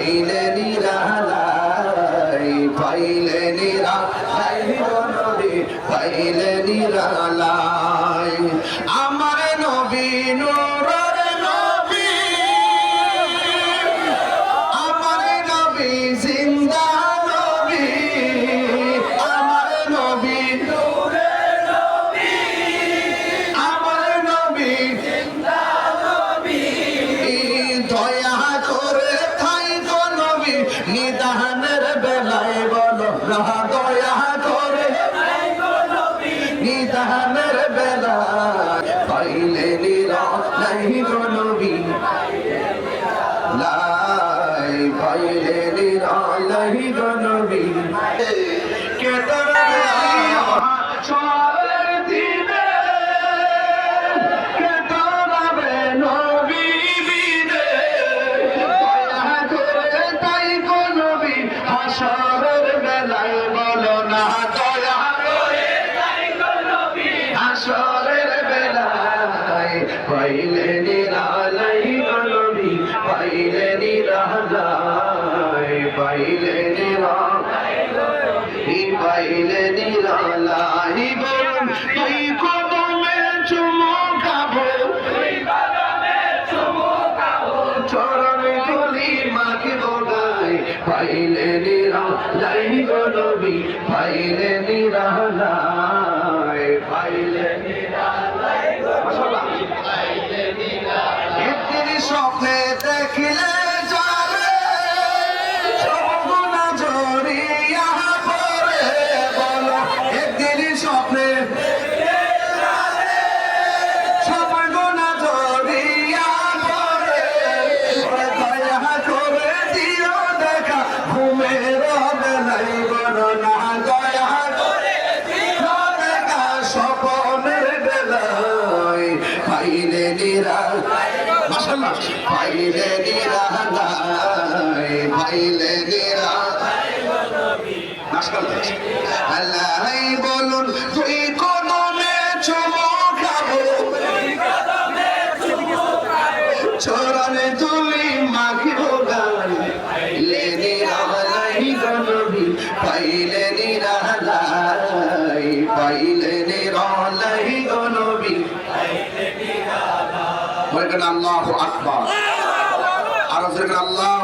পাইলে নিরালাই পাইলে নিরালাই নবী পাইলে নিরালাই আমার নবী নূরের নবী আমার নবী জিন্দা নবী আমার নবী নূরের নবী আমার নবী জিন্দা নবী দয়া করে থাই গো নবী নিদানের বেলায় বলো না দয়া করে থাই গো নবী নিদানের বেলায় পাইলে নিরালাই গো নবী লাই পাইলে নিরালাই গো নবী কে চলের দিনে কে তোরাবে নবী বিনে দয়া করে তাই গো নবী হাসরের বেলায় বলো না দয়া করে তাই গো নবী হাসরের বেলায় পাইলে নিরালাই গো নবী পাইলে নিরালাই পাইলে নিরালাই পাইলে নিরালাই বলুন তুই কদমে চুমুকাবো চরণে ধুলি মাখিব গায় পাইলে নিরালাই গো নবী পাইলে নিরালাই পাইলে নিরালাই পাইলে নিরালাই একদিন স্বপ্নে দেখিলে যাবে সব গুনাহ ঝরিয়া পড়ে বলো একদিন স্বপ্নে সব গুনাহ ঝরিয়া পড়ে দয়া করে দিও দেখা ঘুমের বেলায় বলো না দয়া করে দিও দেখা স্বপ্নের বেলায় পাইলে নিরালাই মাশাআল্লাহ পাইলে নিরালাই পাইলে নিরালাই গো নবী মাশাআল্লাহ আল্লাহ বলুন তুই কদমে চুমুকাবো চরণে তুলি মাখিব গায় পাইলে নিরালাই গো নবী পাইলে নিরালাই পাইলে নিরালাই গো নবী পাইলে নিরালাই আল্লাহু আকবার আর আল্লাহ